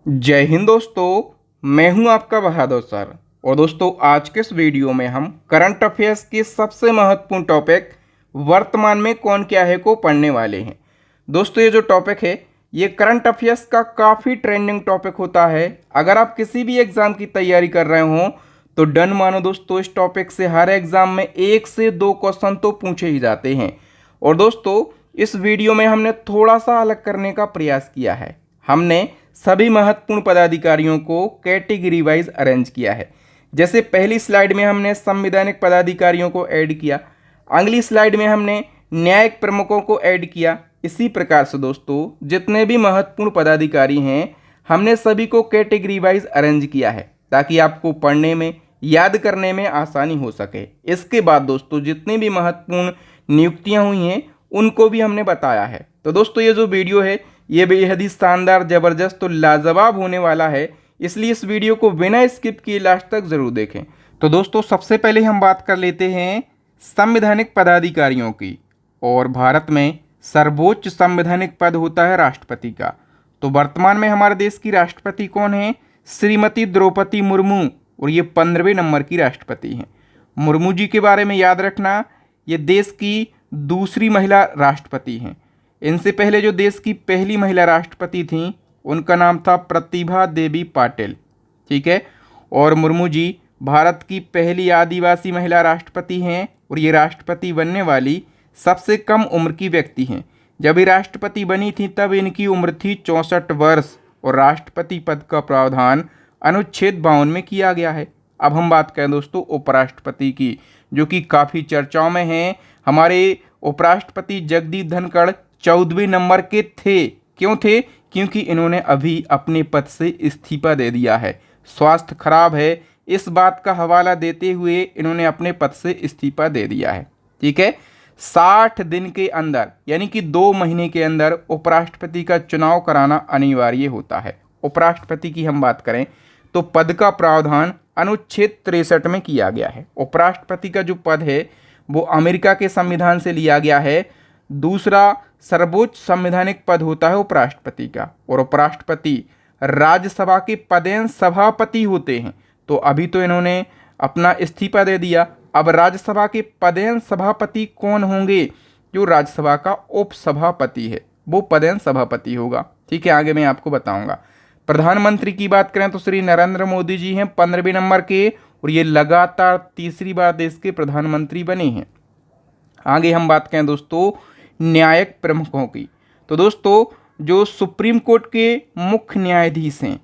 जय हिंद दोस्तों, मैं हूं आपका बहादुर सर। और दोस्तों, आज के इस वीडियो में हम करंट अफेयर्स के सबसे महत्वपूर्ण टॉपिक वर्तमान में कौन क्या है को पढ़ने वाले हैं। दोस्तों, ये जो टॉपिक है ये करंट अफेयर्स का काफ़ी ट्रेंडिंग टॉपिक होता है। अगर आप किसी भी एग्ज़ाम की तैयारी कर रहे हो तो डन मानो दोस्तों, इस टॉपिक से हर एग्ज़ाम में 1 से 2 क्वेश्चन तो पूछे ही जाते हैं। और दोस्तों, इस वीडियो में हमने थोड़ा सा अलग करने का प्रयास किया है। हमने सभी महत्वपूर्ण पदाधिकारियों को कैटेगरी वाइज अरेंज किया है। जैसे पहली स्लाइड में हमने संवैधानिक पदाधिकारियों को ऐड किया, अगली स्लाइड में हमने न्यायिक प्रमुखों को ऐड किया। इसी प्रकार से दोस्तों, जितने भी महत्वपूर्ण पदाधिकारी हैं हमने सभी को कैटेगरी वाइज अरेंज किया है ताकि आपको पढ़ने में, याद करने में आसानी हो सके। इसके बाद दोस्तों, जितनी भी महत्वपूर्ण नियुक्तियां हुई हैं उनको भी हमने बताया है। तो दोस्तों, ये जो वीडियो है ये बेहद ही शानदार, ज़बरदस्त और लाजवाब होने वाला है, इसलिए इस वीडियो को बिना स्किप किए लास्ट तक ज़रूर देखें। तो दोस्तों, सबसे पहले हम बात कर लेते हैं संवैधानिक पदाधिकारियों की। और भारत में सर्वोच्च संवैधानिक पद होता है राष्ट्रपति का। तो वर्तमान में हमारे देश की राष्ट्रपति कौन है? श्रीमती द्रौपदी मुर्मू, और ये 15वें नंबर की राष्ट्रपति हैं। मुर्मू जी के बारे में याद रखना, ये देश की दूसरी महिला राष्ट्रपति हैं। इनसे पहले जो देश की पहली महिला राष्ट्रपति थीं उनका नाम था प्रतिभा देवी पाटिल, ठीक है। और मुर्मू जी भारत की पहली आदिवासी महिला राष्ट्रपति हैं और ये राष्ट्रपति बनने वाली सबसे कम उम्र की व्यक्ति हैं। जब ये राष्ट्रपति बनी थी तब इनकी उम्र थी 64 वर्ष और राष्ट्रपति पद का प्रावधान अनुच्छेद 52 में किया गया है। अब हम बात करें दोस्तों उपराष्ट्रपति की, जो कि काफ़ी चर्चाओं में हैं। हमारे उपराष्ट्रपति जगदीप धनखड़ 14वें नंबर के थे। क्यों थे? क्योंकि इन्होंने अभी अपने पद से इस्तीफा दे दिया है। स्वास्थ्य खराब है, इस बात का हवाला देते हुए इन्होंने अपने पद से इस्तीफा दे दिया है, ठीक है। 60 दिन के अंदर यानी कि 2 महीने के अंदर उपराष्ट्रपति का चुनाव कराना अनिवार्य होता है। उपराष्ट्रपति की हम बात करें तो पद का प्रावधान अनुच्छेद 63 में किया गया है। उपराष्ट्रपति का जो पद है वो अमेरिका के संविधान से लिया गया है। दूसरा सर्वोच्च संवैधानिक पद होता है उपराष्ट्रपति का। और उपराष्ट्रपति राज्यसभा के पदेन सभापति होते हैं। तो अभी तो इन्होंने अपना इस्तीफा दे दिया, अब राज्यसभा के पदेन सभापति कौन होंगे? जो राज्यसभा का उपसभापति है वो पदेन सभापति होगा, ठीक है। आगे मैं आपको बताऊंगा। प्रधानमंत्री की बात करें तो श्री नरेंद्र मोदी जी हैं 15वें नंबर के, और ये लगातार तीसरी बार देश के प्रधानमंत्री बने हैं। आगे हम बात करें दोस्तों न्यायिक प्रमुखों की। तो दोस्तों, जो सुप्रीम कोर्ट के मुख्य न्यायाधीश हैं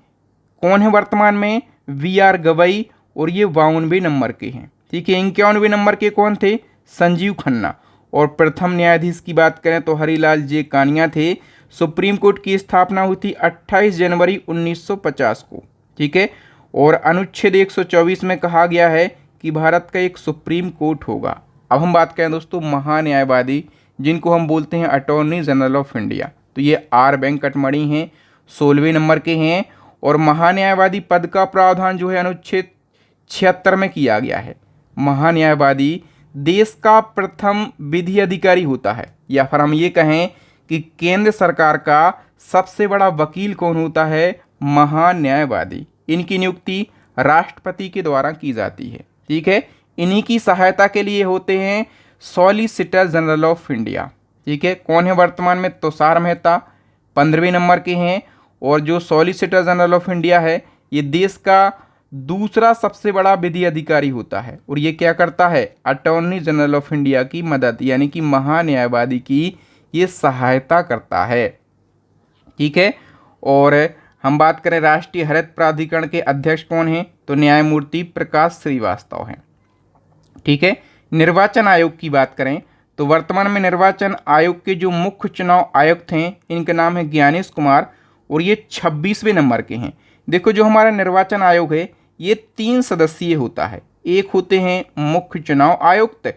कौन है वर्तमान में? वी.आर. गवई, और ये 52वें नंबर के हैं, ठीक है। 51वें नंबर के कौन थे? संजीव खन्ना। और प्रथम न्यायाधीश की बात करें तो हरिलाल जे कानिया थे। सुप्रीम कोर्ट की स्थापना हुई थी 28 जनवरी 1950 को, ठीक है। और अनुच्छेद 124 में कहा गया है कि भारत का एक सुप्रीम कोर्ट होगा। अब हम बात करें दोस्तों महान्यायवादी, जिनको हम बोलते हैं अटॉर्नी जनरल ऑफ इंडिया। तो ये आर वेंकटमणि हैं, 16वें नंबर के हैं। और महान्यायवादी पद का प्रावधान जो है अनुच्छेद 76 में किया गया है। महान्यायवादी देश का प्रथम विधि अधिकारी होता है, या फिर हम ये कहें कि केंद्र सरकार का सबसे बड़ा वकील कौन होता है? महान्यायवादी। इनकी नियुक्ति राष्ट्रपति के द्वारा की जाती है, ठीक है। इन्हीं की सहायता के लिए होते हैं सॉलिसिटर जनरल ऑफ इंडिया, ठीक है। कौन है वर्तमान में? तुषार मेहता 15वें नंबर के हैं। और जो सॉलिसिटर जनरल ऑफ इंडिया है ये देश का दूसरा सबसे बड़ा विधि अधिकारी होता है, और ये क्या करता है? अटॉर्नी जनरल ऑफ इंडिया की मदद यानी कि महान्यायवादी की ये सहायता करता है, ठीक है। और हम बात करें राष्ट्रीय हरित प्राधिकरण के अध्यक्ष कौन हैं? तो न्यायमूर्ति प्रकाश श्रीवास्तव हैं, ठीक है। निर्वाचन आयोग की बात करें तो वर्तमान में निर्वाचन आयोग के जो मुख्य चुनाव आयुक्त हैं इनका नाम है ज्ञानेश कुमार, और ये 26वें नंबर के हैं। देखो, जो हमारा निर्वाचन आयोग है ये 3 सदस्यीय होता है। एक होते हैं मुख्य चुनाव आयुक्त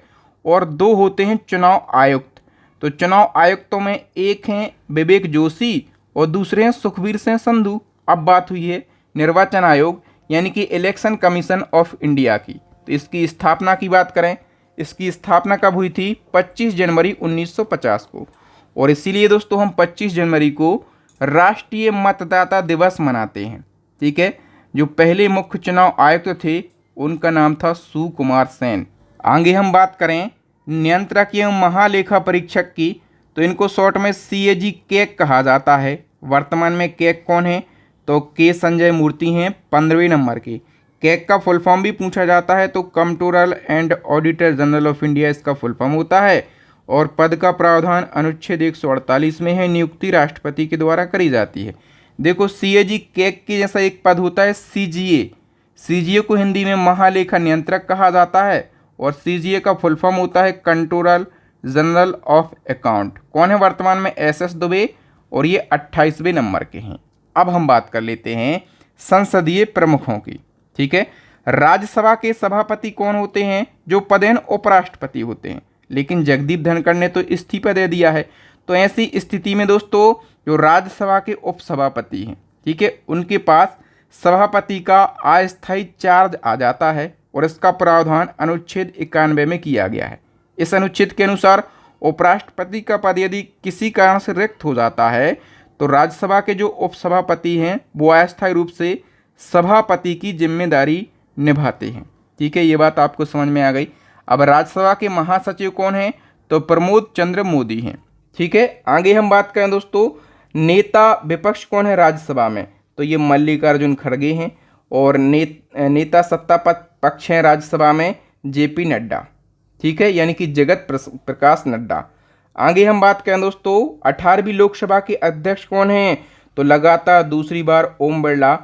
और 2 होते हैं चुनाव आयुक्त। तो चुनाव आयुक्तों में एक हैं विवेक जोशी और दूसरे हैं सुखबीर सिंह संधू। अब बात हुई है निर्वाचन आयोग यानी कि इलेक्शन कमीशन ऑफ इंडिया की। तो इसकी स्थापना की बात करें, इसकी स्थापना कब हुई थी? 25 जनवरी 1950 को। और इसीलिए दोस्तों हम 25 जनवरी को राष्ट्रीय मतदाता दिवस मनाते हैं। ठीक है, जो पहले मुख्य चुनाव आयुक्त थे उनका नाम था सुकुमार सेन। आगे हम बात करें नियंत्रक एवं महालेखा परीक्षक की, तो इनको शॉर्ट में CAG कैग कहा जाता है। वर्तमान में कैग कौन है, तो के संजय मूर्ति हैं 15वें नंबर के। कैग का फुल फॉर्म भी पूछा जाता है, तो comptroller and auditor general of India इसका फुल फॉर्म होता है। और पद का प्रावधान अनुच्छेद 148 में है, नियुक्ति राष्ट्रपति के द्वारा करी जाती है। देखो CAG कैग के जैसा एक पद होता है CGA को हिंदी में महालेखा नियंत्रक कहा जाता है, और CGA का फुल फॉर्म होता है कंट्रोलर जनरल ऑफ अकाउंट। कौन है वर्तमान में, SS दुबे, और ये 28वें नंबर के हैं। अब हम बात कर लेते हैं संसदीय प्रमुखों की। ठीक है, राज्यसभा के सभापति कौन होते हैं, जो पदेन उपराष्ट्रपति होते हैं, लेकिन जगदीप धनखड़ ने तो इस्तीफा दे दिया है। तो ऐसी स्थिति में दोस्तों जो राज्यसभा के उपसभापति हैं, ठीक है, उनके पास सभापति का अस्थायी चार्ज आ जाता है, और इसका प्रावधान अनुच्छेद 91 में किया गया है। इस अनुच्छेद के अनुसार उपराष्ट्रपति का पद यदि किसी कारण से रिक्त हो जाता है तो राज्यसभा के जो उपसभापति हैं वो अस्थायी रूप से सभापति की जिम्मेदारी निभाते हैं। ठीक है, ये बात आपको समझ में आ गई। अब राज्यसभा के महासचिव कौन हैं, तो प्रमोद चंद्र मोदी हैं। ठीक है, आगे हम बात करें दोस्तों नेता विपक्ष कौन है राज्यसभा में, तो ये मल्लिकार्जुन खड़गे हैं। और नेता सत्ता पक्ष हैं राज्यसभा में JP नड्डा। ठीक है, यानी कि जगत प्रकाश नड्डा। आगे हम बात करें दोस्तों 18वीं लोकसभा के अध्यक्ष कौन हैं, तो लगातार दूसरी बार ओम बिरला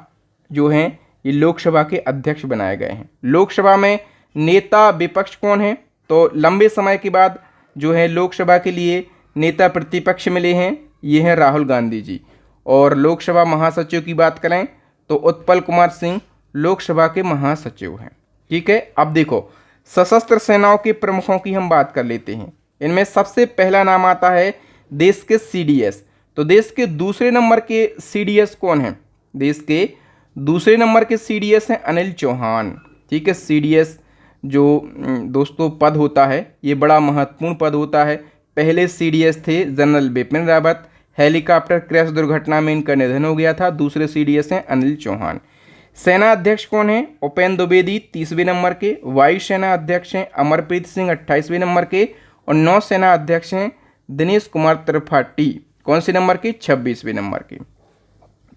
जो हैं ये लोकसभा के अध्यक्ष बनाए गए हैं। लोकसभा में नेता विपक्ष कौन है, तो लंबे समय के बाद जो है लोकसभा के लिए नेता प्रतिपक्ष मिले हैं, ये हैं राहुल गांधी जी। और लोकसभा महासचिव की बात करें तो उत्पल कुमार सिंह लोकसभा के महासचिव हैं। ठीक है, अब देखो सशस्त्र सेनाओं के प्रमुखों की हम बात कर लेते हैं। इनमें सबसे पहला नाम आता है देश के CDS। तो देश के दूसरे नंबर के CDS कौन है, देश के दूसरे नंबर के CDS हैं अनिल चौहान। ठीक है, CDS जो दोस्तों पद होता है ये बड़ा महत्वपूर्ण पद होता है। पहले CDS थे general Bipin Rawat, helicopter crash दुर्घटना में इनका निधन हो गया था। दूसरे CDS हैं अनिल चौहान। सेना अध्यक्ष कौन है, उपेंद्र द्विवेदी 30वें नंबर के। वायुसेना अध्यक्ष हैं अमरप्रीत सिंह 28वें नंबर के। और नौसेना अध्यक्ष हैं दिनेश कुमार त्रिपाठी, कौन से नंबर के, 26वें नंबर के।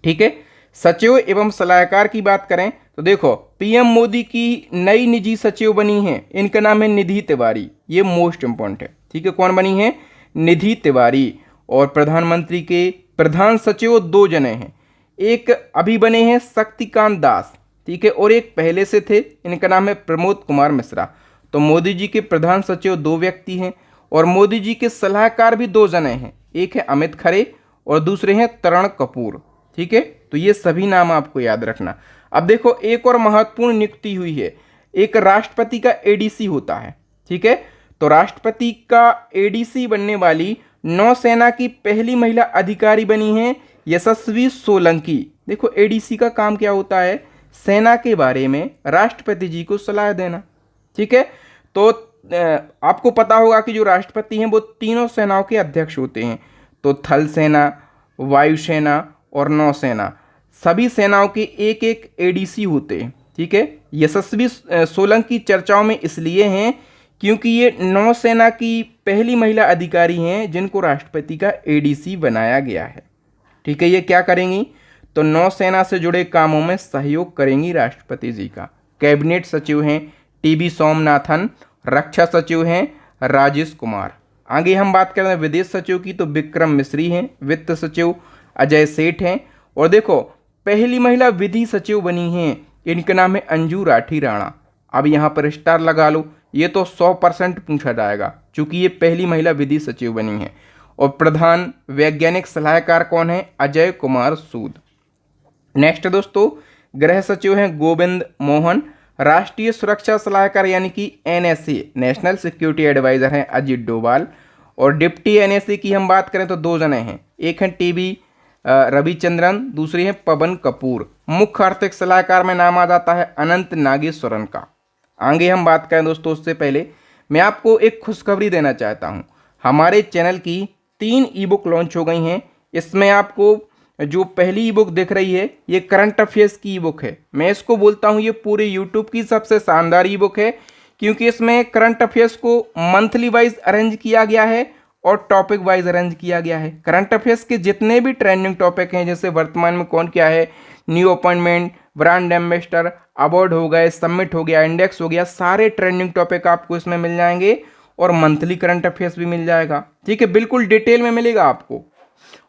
ठीक है, सचिव एवं सलाहकार की बात करें तो देखो PM मोदी की नई निजी सचिव बनी है, इनका नाम है निधि तिवारी। ये मोस्ट इंपॉर्टेंट है। ठीक है, कौन बनी है, निधि तिवारी। और प्रधानमंत्री के प्रधान सचिव 2 जने हैं, एक अभी बने हैं शक्तिकांत दास। ठीक है, और एक पहले से थे, इनका नाम है प्रमोद कुमार मिश्रा। तो मोदी जी के प्रधान सचिव 2 व्यक्ति हैं, और मोदी जी के सलाहकार भी 2 जने हैं, एक है अमित खरे और दूसरे हैं तरण कपूर। ठीक है, तो ये सभी नाम आपको याद रखना। अब देखो एक और महत्वपूर्ण नियुक्ति हुई है, एक राष्ट्रपति का ADC होता है। ठीक है, तो राष्ट्रपति का ADC बनने वाली नौसेना की पहली महिला अधिकारी बनी है यशस्वी सोलंकी। देखो ADC का काम क्या होता है, सेना के बारे में राष्ट्रपति जी को सलाह देना। ठीक है, तो आपको पता होगा कि जो राष्ट्रपति हैं वो तीनों सेनाओं के अध्यक्ष होते हैं। तो थल सेना, वायुसेना और नौसेना, सभी सेनाओं के एक एक ADC होते हैं। ठीक है, यशस्वी सोलंकी चर्चाओं में इसलिए हैं क्योंकि ये नौसेना की पहली महिला अधिकारी हैं जिनको राष्ट्रपति का ADC बनाया गया है। ठीक है, ये क्या करेंगी, तो नौसेना से जुड़े कामों में सहयोग करेंगी राष्ट्रपति जी का। कैबिनेट सचिव हैं TB सोमनाथन, रक्षा सचिव हैं राजेश कुमार। आगे हम बात करें विदेश सचिव की तो विक्रम मिश्री हैं, वित्त सचिव अजय सेठ हैं। और देखो पहली महिला विधि सचिव बनी हैं, इनका नाम है अंजू राठी राणा। अब यहाँ पर स्टार लगा लो, ये तो 100% पूछा जाएगा क्योंकि ये पहली महिला विधि सचिव बनी है। और प्रधान वैज्ञानिक सलाहकार कौन है, अजय कुमार सूद। नेक्स्ट दोस्तों गृह सचिव हैं गोविंद मोहन। राष्ट्रीय सुरक्षा सलाहकार यानी कि NSA नेशनल सिक्योरिटी एडवाइजर हैं अजित डोभाल। और डिप्टी NSA की हम बात करें तो 2 जने हैं, एक हैं TB रविचंद्रन, दूसरी हैं पवन कपूर। मुख्य आर्थिक सलाहकार में नाम आ जाता है अनंत नागेश्वरन का। आगे हम बात करें दोस्तों उससे पहले मैं आपको एक खुशखबरी देना चाहता हूं। हमारे चैनल की 3 ई-बुक लॉन्च हो गई हैं। इसमें आपको जो पहली ई बुक दिख रही है ये करंट अफेयर्स की ई बुक है। मैं इसको बोलता हूँ ये पूरे यूट्यूब की सबसे शानदार ई बुक है, क्योंकि इसमें करंट अफेयर्स को मंथली वाइज अरेंज किया गया है और टॉपिक वाइज अरेंज किया गया है। करंट अफेयर्स के जितने भी ट्रेंडिंग टॉपिक हैं, जैसे वर्तमान में कौन क्या है, new appointment, brand ambassador, award हो गए, समिट हो गया, इंडेक्स हो गया, सारे ट्रेंडिंग टॉपिक आपको इसमें मिल जाएंगे और मंथली करंट अफेयर्स भी मिल जाएगा। ठीक है, बिल्कुल डिटेल में मिलेगा आपको।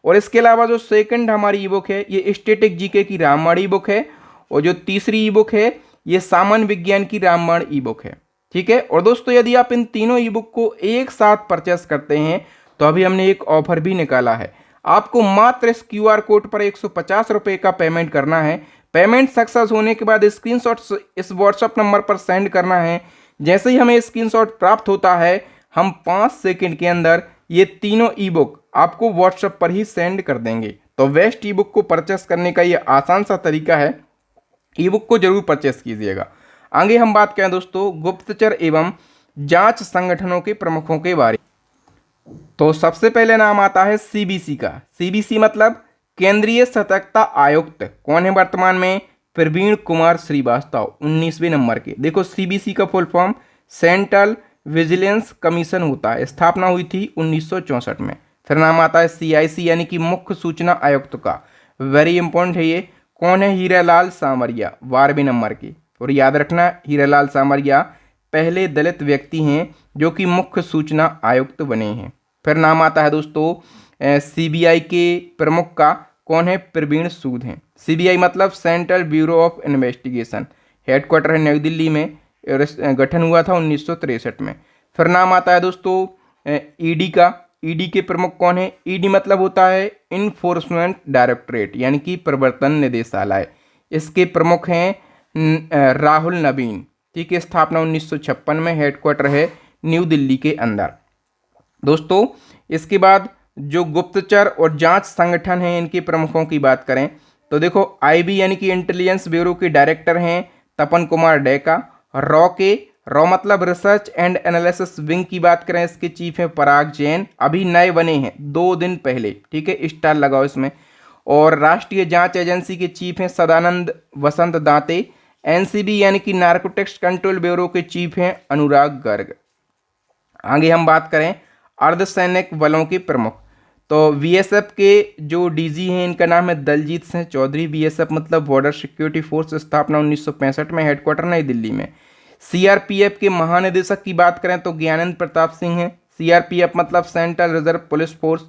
और इसके अलावा जो सेकंड हमारी ई बुक है ये स्टैटिक जीके की रामबाण ई बुक है, और जो तीसरी ई बुक है ये सामान्य विज्ञान की रामबाण ई बुक है। ठीक है, और दोस्तों यदि आप इन तीनों ई बुक को एक साथ परचेस करते हैं तो अभी हमने एक ऑफर भी निकाला है। आपको मात्र इस QR कोड पर 150 रुपये का पेमेंट करना है। पेमेंट सक्सेस होने के बाद स्क्रीनशॉट इस व्हाट्सएप नंबर पर सेंड करना है। जैसे ही हमें स्क्रीनशॉट प्राप्त होता है हम 5 सेकंड के अंदर ये तीनों ई बुक आपको व्हाट्सएप पर ही सेंड कर देंगे। तो वेस्ट ई बुक को परचेस करने का ये आसान सा तरीका है, ई बुक को जरूर परचेस कीजिएगा। आगे हम बात करें दोस्तों गुप्तचर एवं जांच संगठनों के प्रमुखों के बारे में, तो सबसे पहले नाम आता है CBC का। CBC मतलब केंद्रीय सतर्कता आयुक्त। कौन है वर्तमान में? प्रवीण कुमार श्रीवास्तव, 19वें नंबर के। देखो CBC का full form central vigilance commission होता है, स्थापना हुई थी 1964 में। फिर नाम आता है CIC यानी कि मुख्य सूचना आयुक्त का, वेरी इंपॉर्टेंट है ये। कौन है? हीरालाल सामरिया, 12वें नंबर के। और याद रखना हीरालाल सामरिया पहले दलित व्यक्ति हैं जो कि मुख्य सूचना आयुक्त बने हैं। फिर नाम आता है दोस्तों CBI के प्रमुख का। कौन है? प्रवीण सूद हैं। CBI मतलब central bureau of investigation, headquarter है नई दिल्ली में, गठन हुआ था 1963 में। फिर नाम आता है दोस्तों ED का। ED के प्रमुख कौन है? ED मतलब होता है इन्फोर्समेंट डायरेक्टरेट यानी कि प्रवर्तन निदेशालय। इसके प्रमुख हैं राहुल नवीन। ठीक है, स्थापना 1956 में, हेडक्वार्टर है न्यू दिल्ली के अंदर। दोस्तों इसके बाद जो गुप्तचर और जांच संगठन हैं इनके प्रमुखों की बात करें तो देखो IB यानी कि इंटेलिजेंस ब्यूरो के डायरेक्टर हैं तपन कुमार डेका। रॉ मतलब रिसर्च एंड एनालिसिस विंग की बात करें, इसके चीफ हैं पराग जैन, अभी नए बने हैं 2 दिन पहले। ठीक है, स्टार लगाओ इसमें। और राष्ट्रीय जांच एजेंसी के चीफ हैं सदानंद वसंत दाते। NCB यानी कि नार्कोटिक्स कंट्रोल ब्यूरो के चीफ हैं अनुराग गर्ग। आगे हम बात करें अर्धसैनिक बलों के प्रमुख, तो BSF के जो DG हैं इनका नाम है दलजीत सिंह चौधरी। BSF मतलब बॉर्डर सिक्योरिटी फोर्स, स्थापना 1965 में, हेडक्वार्टर नई दिल्ली में। CRPF के महानिदेशक की बात करें तो ज्ञानेंद्र प्रताप सिंह हैं। CRPF मतलब सेंट्रल रिजर्व पुलिस फोर्स,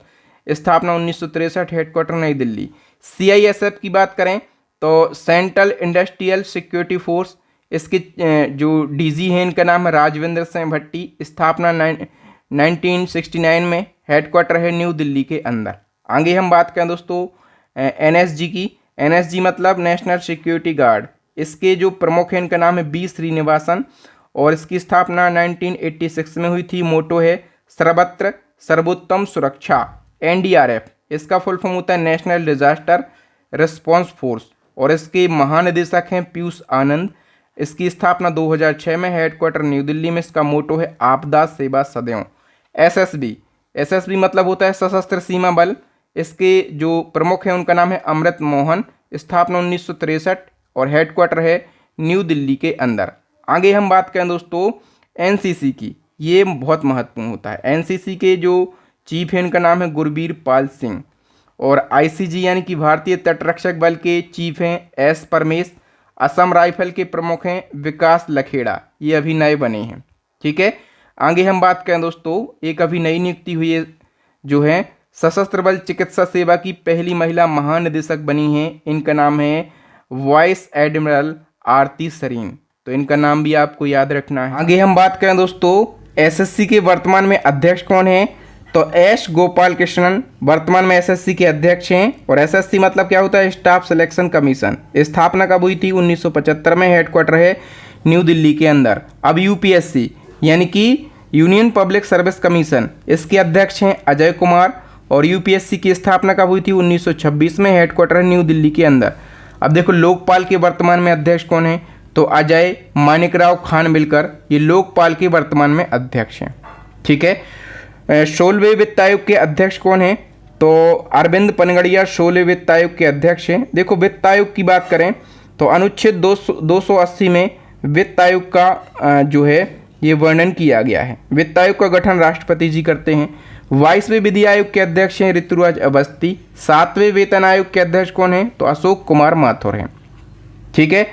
स्थापना 1963, हेडक्वार्टर नई दिल्ली। CISF की बात करें तो सेंट्रल इंडस्ट्रियल सिक्योरिटी फोर्स, इसके जो DG हैं इनका नाम है राजविंदर सिंह भट्टी, स्थापना 1969 में, हेडक्वार्टर है न्यू दिल्ली के अंदर। आगे हम बात करें दोस्तों NSG की। NSG मतलब नेशनल सिक्योरिटी गार्ड, इसके जो प्रमुख हैं इनका नाम है B श्रीनिवासन और इसकी स्थापना 1986 में हुई थी। मोटो है सर्वत्र सर्वोत्तम सुरक्षा। NDRF इसका फुल फॉर्म होता है नेशनल डिजास्टर रिस्पॉन्स फोर्स और इसके महानिदेशक हैं पीयूष आनंद। इसकी स्थापना 2006 में, हेडक्वार्टर न्यू दिल्ली में। इसका मोटो है आपदा सेवा सदैव। SSB मतलब होता है सशस्त्र सीमा बल, इसके जो प्रमुख हैं उनका नाम है अमृत मोहन, स्थापना 1963 और हेडक्वार्टर है न्यू दिल्ली के अंदर। आगे हम बात करें दोस्तों NCC की, ये बहुत महत्वपूर्ण होता है। NCC के जो चीफ हैं इनका नाम है गुरबीर पाल सिंह और ICG यानी कि भारतीय तटरक्षक बल के चीफ हैं S परमेश। असम राइफल के प्रमुख हैं विकास लखेड़ा, ये अभी नए बने हैं। ठीक है, आगे हम बात करें दोस्तों एक अभी नई नियुक्ति हुई है जो है सशस्त्र बल चिकित्सा सेवा की पहली महिला महानिदेशक बनी हैं, इनका नाम है वाइस एडमिरल आरती सरीन। तो इनका नाम भी आपको याद रखना है। आगे हम बात करें दोस्तों SSC के वर्तमान में अध्यक्ष कौन है, तो S गोपाल कृष्णन वर्तमान में SSC के अध्यक्ष हैं। और SSC मतलब क्या होता है? Staff selection commission. स्थापना कब हुई थी? 1975 में, हेडक्वार्टर है न्यू दिल्ली के अंदर। अब UPSC यानी कि यूनियन पब्लिक सर्विस कमीशन, इसके अध्यक्ष हैं अजय कुमार और UPSC की स्थापना कब हुई थी? 1926 में, हेडक्वार्टर नियू दिल्ली के अंदर। अब देखो लोकपाल के वर्तमान में अध्यक्ष कौन है, तो अजय मानिकराव खान मिलकर ये लोकपाल के वर्तमान में अध्यक्ष हैं। ठीक है, 16वें वित्त आयोग के अध्यक्ष कौन है, तो अरविंद पनगड़िया शोले वित्त आयोग के अध्यक्ष हैं। देखो वित्त आयोग की बात करें तो अनुच्छेद 280 में वित्त आयोग का जो है ये वर्णन किया गया है। वित्त आयोग का गठन राष्ट्रपति जी करते हैं। 22वें विधि आयोग के अध्यक्ष हैं ऋतुराज अवस्थी। 7वें वेतन आयोग के अध्यक्ष कौन हैं? तो अशोक कुमार माथुर हैं। ठीक है।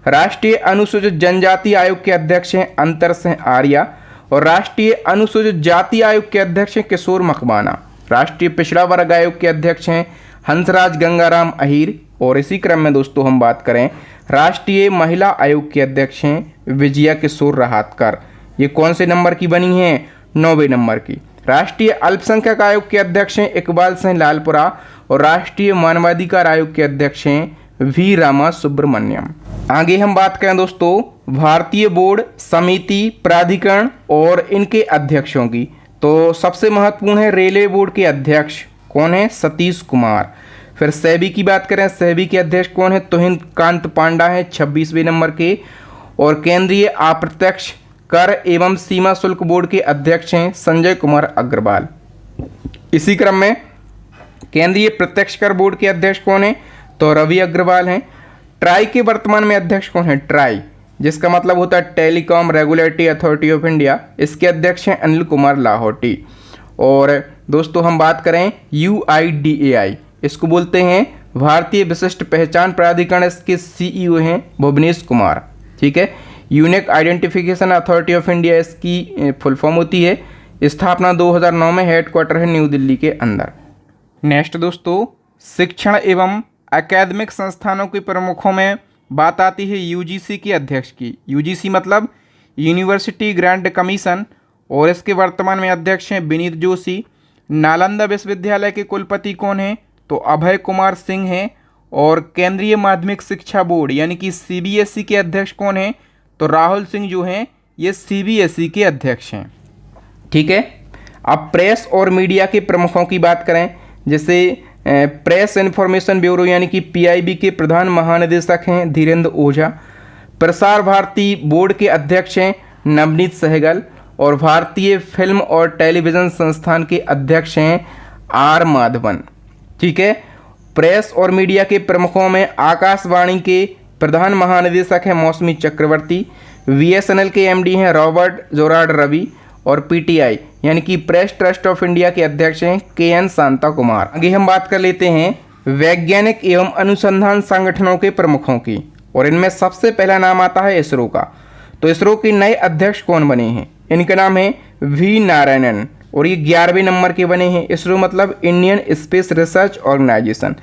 राष्ट्रीय अनुसूचित जनजाति आयोग के अध्यक्ष हैं अंतर सिंह आर्या और राष्ट्रीय अनुसूचित जाति आयोग के अध्यक्ष हैं किशोर मकवाना। राष्ट्रीय पिछड़ा वर्ग आयोग के अध्यक्ष हैं हंसराज गंगाराम अहीर। और इसी क्रम में दोस्तों हम बात करें राष्ट्रीय महिला आयोग के अध्यक्ष हैं विजया किशोर रहाटकर। ये कौन से नंबर की बनी है? 9वें नंबर की। राष्ट्रीय अल्पसंख्यक आयोग के अध्यक्ष हैं इकबाल सिंह लालपुरा और राष्ट्रीय मानवाधिकार आयोग के अध्यक्ष हैं वी रामा सुब्रमण्यम। आगे हम बात करें दोस्तों भारतीय बोर्ड समिति प्राधिकरण और इनके अध्यक्षों की, तो सबसे महत्वपूर्ण है रेलवे बोर्ड के अध्यक्ष कौन है? सतीश कुमार। फिर सेबी की बात करें, सेबी के अध्यक्ष कौन है? तुहिन कांत पांडा है 26वें नंबर के। और केंद्रीय अप्रत्यक्ष कर एवं सीमा शुल्क बोर्ड के अध्यक्ष हैं संजय कुमार अग्रवाल। इसी क्रम में केंद्रीय प्रत्यक्ष कर बोर्ड के अध्यक्ष कौन है? तो रवि अग्रवाल हैं। ट्राई के वर्तमान में अध्यक्ष कौन है? ट्राई जिसका मतलब होता है telecom regulatory authority of India, इसके अध्यक्ष हैं अनिल कुमार लाहौटी। और दोस्तों हम बात करें UIDAI, इसको बोलते हैं भारतीय विशिष्ट पहचान प्राधिकरण, इसके CEO हैं भुवनेश कुमार। ठीक है। Unique identification authority of India इसकी फुल फॉर्म होती है। स्थापना 2009 में, हेडक्वार्टर है न्यू दिल्ली के अंदर। नेक्स्ट दोस्तों शिक्षण एवं अकादमिक संस्थानों के प्रमुखों में बात आती है UGC के अध्यक्ष की। UGC मतलब यूनिवर्सिटी ग्रांट कमीशन और इसके वर्तमान में अध्यक्ष हैं विनीत जोशी। नालंदा विश्वविद्यालय के कुलपति कौन हैं? तो अभय कुमार सिंह हैं। और केंद्रीय माध्यमिक शिक्षा बोर्ड यानी कि CBSE के अध्यक्ष कौन हैं? तो राहुल सिंह जो हैं ये CBSE के अध्यक्ष हैं। ठीक है। अब प्रेस और मीडिया के प्रमुखों की बात करें, जैसे प्रेस इन्फॉर्मेशन ब्यूरो यानी कि PIB के प्रधान महानिदेशक हैं धीरेन्द्र ओझा। प्रसार भारती बोर्ड के अध्यक्ष हैं नवनीत सहगल। और भारतीय फिल्म और टेलीविज़न संस्थान के अध्यक्ष हैं R माधवन। ठीक है। प्रेस और मीडिया के प्रमुखों में आकाशवाणी के प्रधान महानिदेशक हैं मौसमी चक्रवर्ती। BSNL के MD हैं रॉबर्ट जोराड रवि। और PTI यानी कि प्रेस ट्रस्ट ऑफ इंडिया के अध्यक्ष हैं KN शांता कुमार। आगे हम बात कर लेते हैं वैज्ञानिक एवं अनुसंधान संगठनों के प्रमुखों की, और इनमें सबसे पहला नाम आता है इसरो का। तो इसरो के नए अध्यक्ष कौन बने हैं? इनका नाम है V नारायणन और ये 11वें नंबर के बने हैं। इसरो मतलब इंडियन स्पेस रिसर्च ऑर्गेनाइजेशन।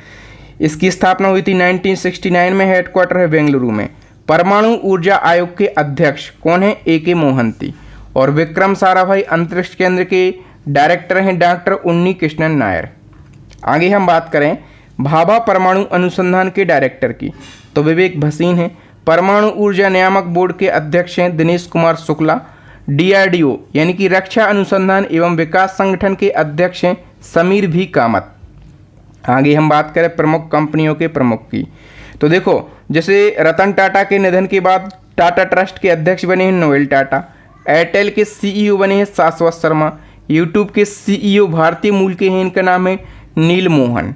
इसकी स्थापना हुई थी 1969 में, हेडक्वार्टर है बेंगलुरु में। परमाणु ऊर्जा आयोग के अध्यक्ष कौन है? AK मोहंती। और विक्रम साराभाई अंतरिक्ष केंद्र के डायरेक्टर हैं डॉक्टर उन्नी कृष्णन नायर। आगे हम बात करें भाभा परमाणु अनुसंधान के डायरेक्टर की, तो विवेक भसीन हैं। परमाणु ऊर्जा नियामक बोर्ड के अध्यक्ष हैं दिनेश कुमार शुक्ला। DRDO यानी कि रक्षा अनुसंधान एवं विकास संगठन के अध्यक्ष हैं समीर V कामत। आगे हम बात करें प्रमुख कंपनियों के प्रमुख की, तो देखो जैसे रतन टाटा के निधन के बाद टाटा ट्रस्ट के अध्यक्ष बने हैं नोएल टाटा। एयरटेल के CEO बने हैं शाश्वत शर्मा। यूट्यूब के CEO भारतीय मूल के हैं, इनका नाम है नील मोहन।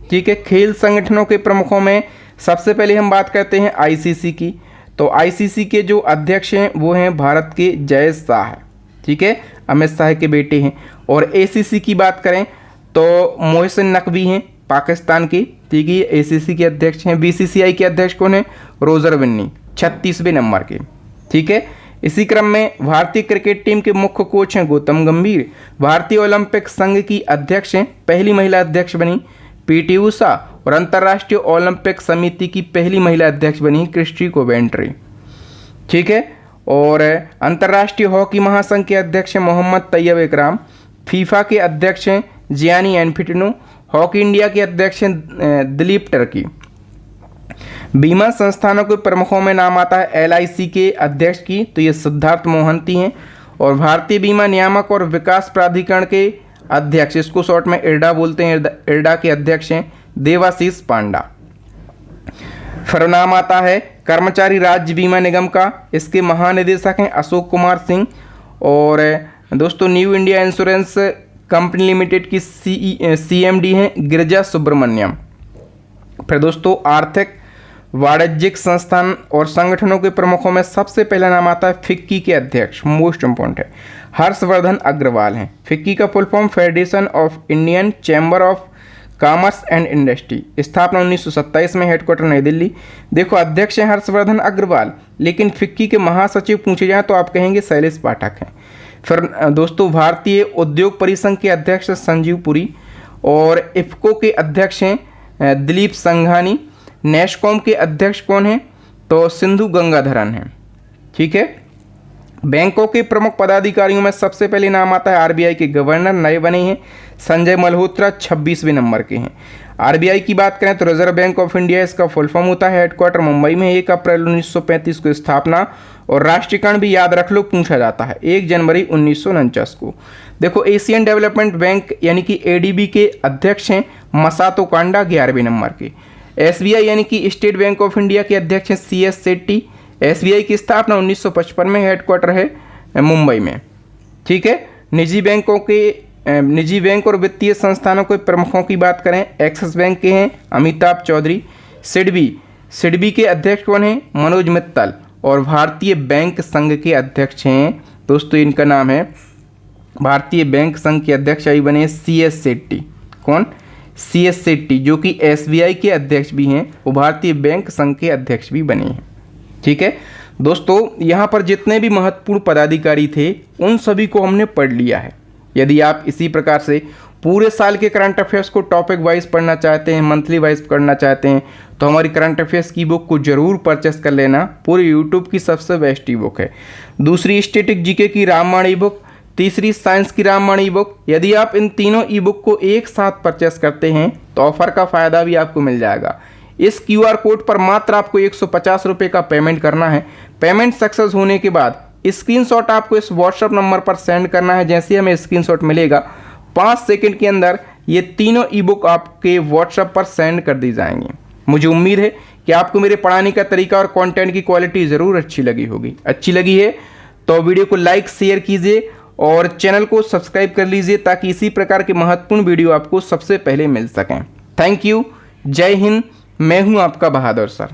ठीक है। खेल संगठनों के प्रमुखों में सबसे पहले हम बात करते हैं ICC की, तो ICC के जो अध्यक्ष हैं वो हैं भारत के जय शाह। ठीक है। अमित शाह के बेटे हैं। और ACC की बात करें तो मोहसिन नकवी हैं पाकिस्तान के। ठीक है। ACC के अध्यक्ष हैं। BCCI के अध्यक्ष कौन है? रोजर विन्नी 36वें नंबर के। ठीक है। इसी क्रम में भारतीय क्रिकेट टीम के मुख्य कोच हैं गौतम गंभीर। भारतीय ओलंपिक संघ की अध्यक्ष हैं, पहली महिला अध्यक्ष बनी PT उषा। और अंतर्राष्ट्रीय ओलंपिक समिति की पहली महिला अध्यक्ष बनी क्रिस्टी कोवेंट्री। ठीक है। और अंतर्राष्ट्रीय हॉकी महासंघ के अध्यक्ष हैं मोहम्मद तैयब इकराम। फीफा के अध्यक्ष हैं जियानी एनफिटिनो। हॉकी इंडिया के अध्यक्ष हैं दिलीप टर्की। बीमा संस्थानों के प्रमुखों में नाम आता है LIC के अध्यक्ष की, तो ये सिद्धार्थ मोहंती हैं। और भारतीय बीमा नियामक और विकास प्राधिकरण के अध्यक्ष, इसको शॉर्ट में IRDA बोलते हैं, IRDA के अध्यक्ष हैं देवाशीष पांडा। फिर नाम आता है कर्मचारी राज्य बीमा निगम का, इसके महानिदेशक हैं अशोक कुमार सिंह। और दोस्तों new India insurance company limited की CMD हैं गिरिजा सुब्रमण्यम। फिर दोस्तों आर्थिक वाणिज्यिक संस्थान और संगठनों के प्रमुखों में सबसे पहला नाम आता है फिक्की के अध्यक्ष, मोस्ट इंपॉर्टेंट है, हर्षवर्धन अग्रवाल हैं। फिक्की का full form federation of Indian chamber of commerce and industry, स्थापना 1927 में, हेडक्वार्टर नई दिल्ली। देखो अध्यक्ष हैं हर्षवर्धन अग्रवाल, लेकिन फिक्की के महासचिव पूछे जाएं तो आप कहेंगे शैलेश पाठक हैं। फिर दोस्तों भारतीय उद्योग परिसंघ के अध्यक्ष संजीव पुरी, और इफ्को के अध्यक्ष हैं दिलीप संघानी। नेस्कॉम के अध्यक्ष कौन हैं? तो सिंधु गंगाधरन हैं। ठीक है। बैंकों के प्रमुख पदाधिकारियों में सबसे पहले नाम आता है RBI के गवर्नर, नए बने हैं संजय मल्होत्रा, 26वें नंबर के हैं। RBI की बात करें तो रिजर्व बैंक ऑफ इंडिया इसका फुल फॉर्म होता है, हेडक्वार्टर मुंबई में, 1 अप्रैल 1935 को स्थापना, और राष्ट्रीयकरण भी याद रख लो, पूछा जाता है 1 जनवरी 1949 को। देखो एशियन डेवलपमेंट बैंक यानी कि ADB के अध्यक्ष हैं मसातो कांडा, 11वें नंबर के। SBI यानी कि स्टेट बैंक ऑफ इंडिया के अध्यक्ष हैं CS सेट्टी। SBI की स्थापना 1955 में, हेडक्वार्टर है मुंबई में। ठीक है। निजी बैंक और वित्तीय संस्थानों के प्रमुखों की बात करें, एक्सिस बैंक के हैं अमिताभ चौधरी। सिडबी के अध्यक्ष कौन हैं? मनोज मित्तल। और भारतीय बैंक संघ के अध्यक्ष हैं दोस्तों, इनका नाम है, भारतीय बैंक संघ के अध्यक्ष अभी बने CS सेट्टी। कौन? CS सेट्टी, जो कि SBI के अध्यक्ष भी हैं, वो भारतीय बैंक संघ के अध्यक्ष भी बने हैं। ठीक है दोस्तों, यहाँ पर जितने भी महत्वपूर्ण पदाधिकारी थे उन सभी को हमने पढ़ लिया है। यदि आप इसी प्रकार से पूरे साल के करंट अफेयर्स को टॉपिक वाइज पढ़ना चाहते हैं, मंथली वाइज पढ़ना चाहते हैं, तो हमारी करंट अफेयर्स की बुक को जरूर परचेस कर लेना। पूरे यूट्यूब की सबसे बेस्ट ई बुक है। दूसरी स्टैटिक जीके की रामबाण ई बुक, तीसरी साइंस की रामबाण ई बुक। यदि आप इन तीनों ई बुक को एक साथ परचेस करते हैं तो ऑफर का फ़ायदा भी आपको मिल जाएगा। इस QR कोड पर मात्र आपको 150 रुपये का पेमेंट करना है। पेमेंट सक्सेस होने के बाद स्क्रीनशॉट आपको इस व्हाट्सएप नंबर पर सेंड करना है। जैसे ही हमें स्क्रीनशॉट मिलेगा 5 सेकंड के अंदर ये तीनों ई बुक आपके व्हाट्सएप पर सेंड कर दी जाएंगी। मुझे उम्मीद है कि आपको मेरे पढ़ाने का तरीका और कंटेंट की क्वालिटी ज़रूर अच्छी लगी होगी। अच्छी लगी है तो वीडियो को लाइक शेयर कीजिए और चैनल को सब्सक्राइब कर लीजिए, ताकि इसी प्रकार के महत्वपूर्ण वीडियो आपको सबसे पहले मिल सकें। Thank you. जय हिंद। मैं हूं आपका बहादुर सर।